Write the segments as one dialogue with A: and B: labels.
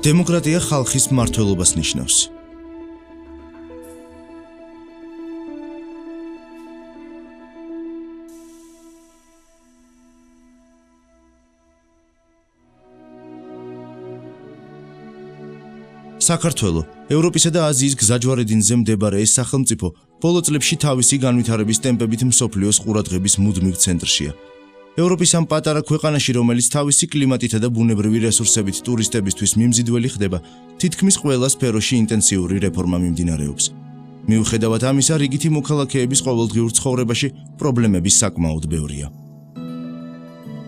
A: დემოკრატია ხალხის მმართველობას ნიშნავს. საქართველო, ევროპისა და აზიის გზაჯვარედინზე მდებარე ეს სახელმწიფო ბოლო წლებში თავისი განვითარების ტემპებით მსოფლიოს ყურადღების მუდმივ ცენტრშია. ევროპის ამ პატარა ქვეყანაში, რომელიც თავისი კლიმატითა და ბუნებრივი რესურსებით ტურისტებისთვის მიმზიდველი ხდება, თითქმის ყველა სფეროში ინტენსიური რეფორმა მიმდინარეობს. მიუხედავად ამისა, რიგითი მოქალაქეების ყოველდღიურ ცხოვრებაში პრობლემები საკმაოდ ბევრია.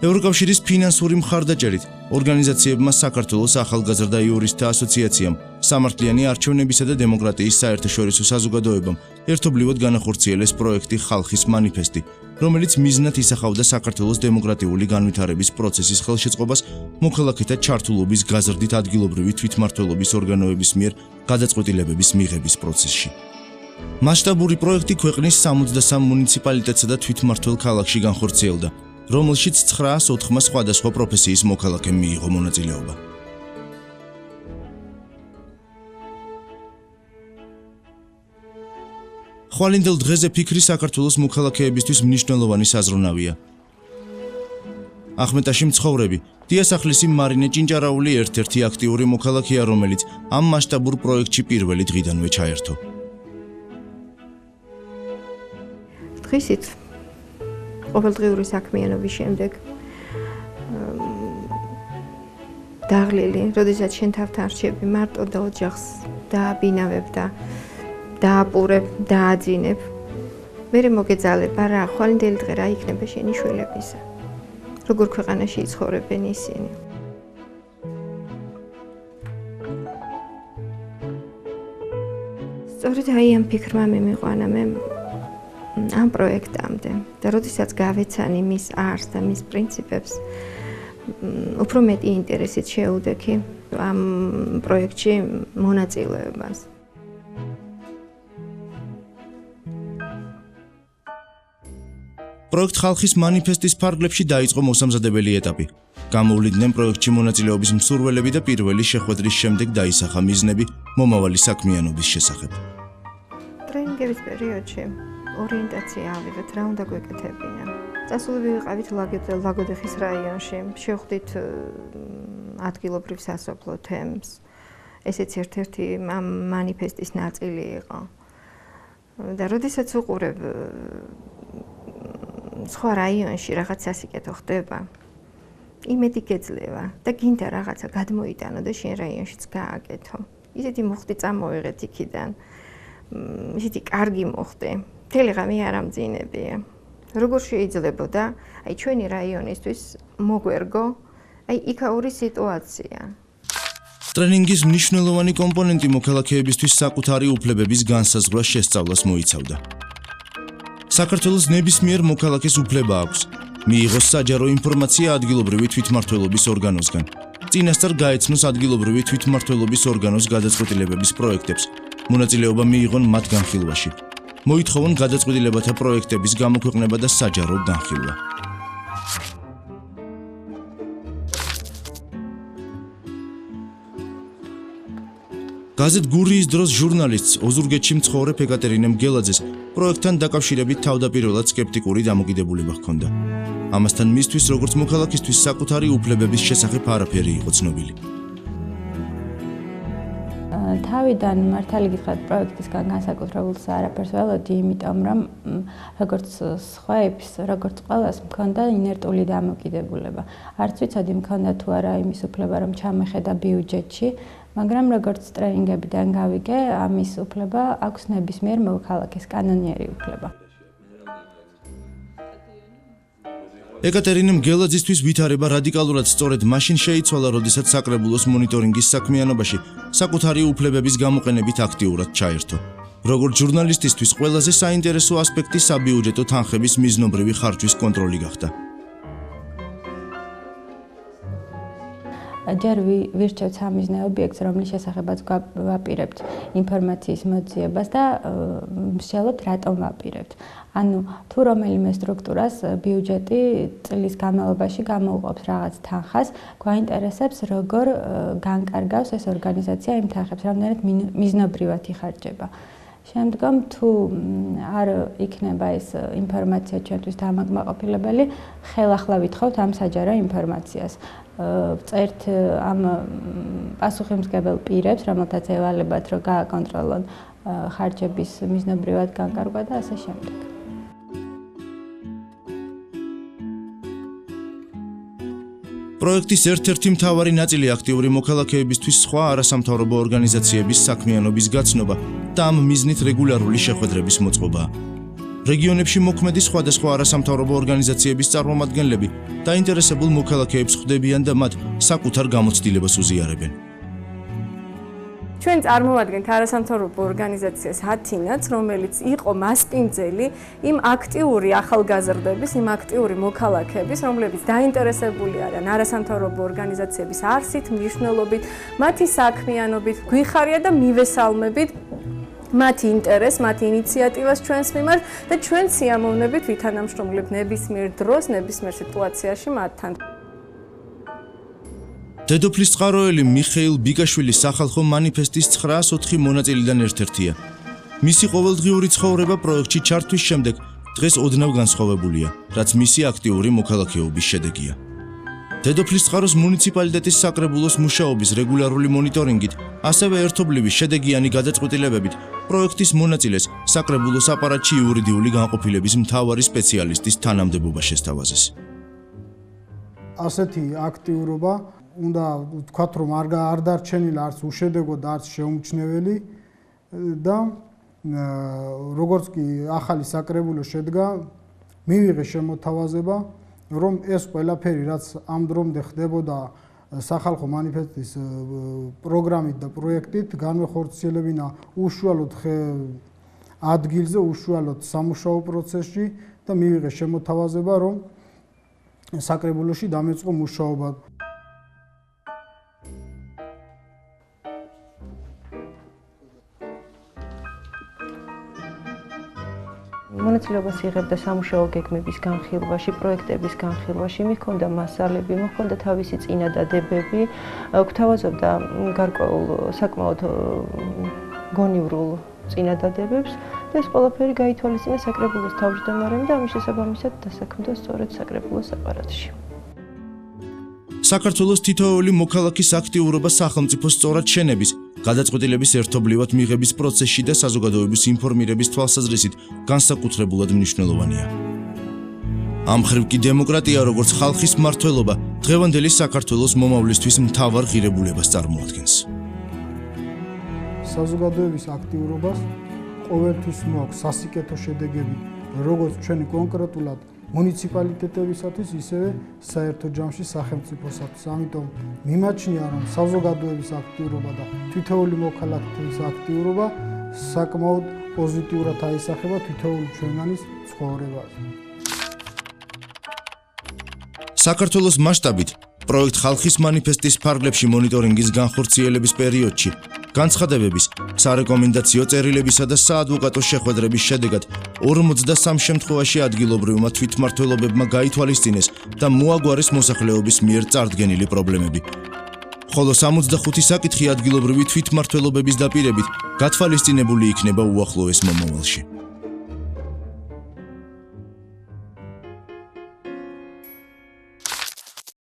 A: ევროკავშირის ფინანსური მხარდაჭერით ორგანიზაციებმა საქართველოს ახალგაზრდა იურისტთა ასოციაციამ, სამართლიანი არჩევნებისა და დემოკრატიის საერთაშორისო საზოგადოებამ ერთობლივად განახორციელეს პროექტი ხალხის მანიფესტი, რომელიც მიზნად ისახავდა საქართველოს დემოკრატიული განვითარების პროცესის ხელშეწყობას მოქალაქეთა ჩართულობის გაზრდით ადგილობრივი თვითმმართველობის ორგანოების მიერ გადაწყვეტილებების მიღების პროცესში. მასშტაბური პროექტი ქვეყნის 63 მუნიციპალიტეტსა და თვითმმართველ ქალაქში განხორციელდა, რომელშიც 904 სხვადასხვა პროფესიის მოქალაქემ მიიღო მონაწილეობა. ხვალინდელ დღეზე ფიქრი საქართველოს მოქალაქეებისთვის მნიშვნელოვანი საზრუნავია. ახმეტაში მცხოვრები დიასახლისი მარინე ჭინჭარაული ერთ-ერთი აქტიური მოქალაქეა, რომელიც ამ მასშტაბურ პროექტში პირველი დღიდანვე ჩაერთო.
B: დღისით ყოველდღიური საქმიანობის შემდეგ დაღლილი, როდესაც შენ თავთან რჩები მარტო და ოჯახს დააბინავებ და დააპურებ, დააძინებ, მერე მოგეძალებ, არა, ხვალინდელი დღე რა იქნება შენი შვილებისა, როგორ ქვეყანაში იცხოვრებენ ისინი. სწორედ აი ამ ფიქრმა მიმიყვანა მე ამ პროექტამდე და როდესაც გავეცანი მის არსს და მის პრინციპებს, უფრო მეტი ინტერესით შეუდექი ამ პროექტში მონაწილეობას.
A: პროექტ ხალხის მანიფესტის ფარგლებში დაიწყო მოსამზადებელი ეტაპი. გამოვლიდნენ პროექტში მონაწილეობის მსურველები და პირველი შეხვედრის შემდეგ დაისახა მიზნები მომავალი საქმიანობის შესახებ.
B: ტრენინგების პერიოდში ორიენტაცია ავიღეთ, რა უნდა გვეკეთებინა. წასულები ვიყავით ლაგოდეხის რაიონში, შევხვდით ადგილობრივ სასოფლო თემს. ესეც ერთ-ერთი ამ მანიფესტის ნაწილი იყო. და როდესაც უყურებ სხვა რაიონში რაღაც სასიკეთო ხდება, იმედი გეძლევა და გინდა რაღაცა გადმოიტანო და შენ რაიონშიც გააკეთო. ისეთი მოხდი წამოვიღეთ იქიდან. ისეთი კარგი მოხდი. მთელი ღამე არ ამძინებია. როგორ შეიძლებოდა, აი ჩვენი რაიონისთვის მოგვერგო, აი იქაური სიტუაცია.
A: ტრენინგის მნიშვნელოვანი კომპონენტი მოქალაქეებისთვის საკუთარი უფლებების განსაზღვრას შესწავლას მოიცავდა. საქართველოს ნებისმიერ მოქალაქეს უფლება აქვს მიიღოს საჯარო ინფორმაცია ადგილობრივი თვითმმართველობის ორგანოსგან, წინასწარ გაეცნოს ადგილობრივი თვითმმართველობის ორგანოს გადაწყვეტილებების პროექტებს, მონაწილეობა მიიღონ მათ განხილვაში, მოითხოვონ გადაწყვეტილებათა პროექტების გამოქვეყნება და საჯარო განხილვა. გაზეთ გურიის დროს ჟურნალისტს ოზურგეთში მცხოვრებ ეკატერინე მგელაძეს პროექტთან დაკავშირებით თავდაპირველად სკეპტიკური დამოკიდებულება ჰქონდა. ამასთან მისთვის როგორც მოქალაქისთვის საკუთარი უფლებების შესახებ არაფერი იყო ცნობილი.
C: თავიდან მართალი გითხრათ პროექტისგან განსაკუთრებულს არაფერს ველოდი, იმიტომ რომ როგორც სხვაებს, როგორც ყველას მქონდა ინერტული დამოკიდებულება. არც ვიცოდი მქონდა თუ არა იმის უფლება რომ ჩამეხედა ბიუჯეტში, მაგრამ როგორც ტრენინგებიდან გავიგე, ამის უფლება აქვს ნებისმიერ მოქალაქეს, კანონიერი უფლება.
A: ეკატერინე მგელაძისთვის ვითარება რადიკალურად სწორედ მაშინ შეიცვალა, როდესაც საკრებულოს მონიტორინგის საქმიანობაში საკუთარი უფლებების გამოყენებით აქტიურად ჩაერთო. როგორც ჟურნალისტისთვის ყველაზე საინტერესო ასპექტი საბიუჯეტო თანხების მიზნობრივი ხარჯვის კონტროლი გახდა.
C: ჯერ ვირჩევთ სამიზნე ობიექტს, რომლის შესახებაც ვაპირებთ ინფორმაციის მოძიებას და მსჯელობთ, რატომ ვაპირებთ. ანუ თუ რომელიმე სტრუქტურას ბიუჯეტი წლის განმავლობაში გამოუყოფს რაღაც თანხას, გვაინტერესებს როგორ განკარგავს ეს ორგანიზაცია იმ თანხებს, რამდენად მიზნობრივად იხარჯება. შემდგომ თუ არ იქნება ეს ინფორმაცია ჩვენთვის დამაკმაყოფილებელი, ხელახლა ვითხოვთ ამ საჯარო ინფორმაციას. წერთ ამ პასუხისმგებელ პირებს, რომელთაც ევალებათ, რომ გააკონტროლონ ხარჯების მიზნობრივად განკარგვა და ასე შემდეგ.
A: პროექტის ერთ-ერთი მთავარი ნაწილი აქტიური მოქალაქეებისთვის სხვა არასამთავრობო ორგანიზაციების საქმიანობის გაცნობა და ამ მიზნით რეგულარული შეხვედრების მოწყობაა. რეგიონებში მოქმედი სხვადასხვა არასამთავრობო ორგანიზაციების წარმომადგენლები დაინტერესებულ მოქალაქეებს ხვდებიან და მათ საკუთარ გამოცდილებას უზიარებენ.
D: ჩვენ წარმოვადგენთ არასამთავრობო ორგანიზაციას ათინაც, რომელიც იყო მასპინძელი იმ აქტიური ახალგაზრდების, იმ აქტიური მოქალაქეების, რომლებიც დაინტერესებული არიან არასამთავრობო ორგანიზაციების არსით, მნიშვნელობით, მათი საქმიანობით, გვიხარია და მივესალმებით მათი ინტერესს, მათი ინიციატივას ჩვენს მიმართ და ჩვენ სიამოვნებით ვითანამშრომლებთ ნებისმიერ დროს, ნებისმიერ სიტუაციაში მათთან.
A: დედოფლის წყაროელი მიხეილ ბიკაშვილის სახალხო მანიფესტის 904 მონაწილიდან ერთ-ერთია. მისი ყოველდღიური ცხოვრება პროექტში ჩართვის შემდეგ დღეს ოდნავ განსხვავებულია, რაც მისი აქტიური მოქალაქეობის შედეგია. დედოფლის წყაროს მუნიციპალიტეტის საკრებულოს მუშაობის რეგულარული მონიტორინგით, ასევე ერთობლივი შედეგიანი გადაწყვეტილებებით, პროექტის მონაწილეს საკრებულოს აპარატში იურიდიული განყოფილების მთავარი სპეციალისტის თანამდებობა შესთავაზეს.
E: ასეთი აქტიურობა უნდა ვთქვათ, რომ არ დარჩენილა არც უშედეგო და არც შეუმჩნეველი და როგორც კი ახალი საკრებულო შედგა, მივიღე შემოთავაზება, რომ ეს ყველაფერი, რაც ამ დრომდე ხდებოდა სახალხო მანიფესტის პროგრამით და პროექტით, განვეხორციელებინა უშუალოდ ადგილზე, უშუალოდ სამუშაო პროცესში და მივიღე შემოთავაზება, რომ საკრებულოში დამეწყო მუშაობა.
F: მონაწილეობას იღებდა სამუშაო გეგმების განხილვაში, პროექტების განხილვაში, მიჰქონდა მასალები, მოჰქონდა თავისი წინადადებები, გვთავაზობდა გარკვეულ საკმაოდ გონივრულ წინადადებებს და ეს ყველაფერი გაითვალისწინა საკრებულოს თავმჯდომარემ და ამის შესაბამისად დასაქმდა სწორედ საკრებულოს აპარატში.
A: საქართველოს თითოეული მოქალაქის აქტიურობა სახელმწიფო სწორად შენების, გადაწყვეტილების ერთობლივად მიღების პროცესში და საზოგადოების ინფორმირების თვალსაზრისით განსაკუთრებულად მნიშვნელოვანია. ამ მხრივ კი დემოკრატია, როგორც ხალხის მმართველობა, დღევანდელი საქართველოს მომავლისთვის მთავარ ღირებულებას წარმოადგენს.
E: საზოგადოების აქტიურობას ყოველთვის მოაქვს სასიკეთო შედეგები, როგორც ჩვენი კონკრეტულად მუნიციპალიტეტებისათვის, ისევე საერთო ჯამში სახელმწიფოსათვის. ამიტომ მიმაჩნია, რომ საზოგადოების აქტიურობა და თითოეული მოქალაქის აქტიურობა საკმაოდ პოზიტიურად აისახება თითოეული ჩვენგანის ცხოვრებაზე.
A: საქართველოს მასშტაბით პროექტ ხალხის მანიფესტის ფარგლებში მონიტორინგის განხორციელების პერიოდში განცხადებების, სარეკომენდაციო წერილებისა და საადვოკატო შეხვედრების შედეგად 53 შემთხვევაში ადგილობრივმა თვითმმართველობებმა გაითვალისწინეს და მოაგვარეს მოსახლეობის მიერ წარდგენილი პრობლემები. ხოლო 65 საკითხი ადგილობრივი თვითმმართველობების დაპირებით გათვალისწინებული იქნება უახლოეს მომავალში.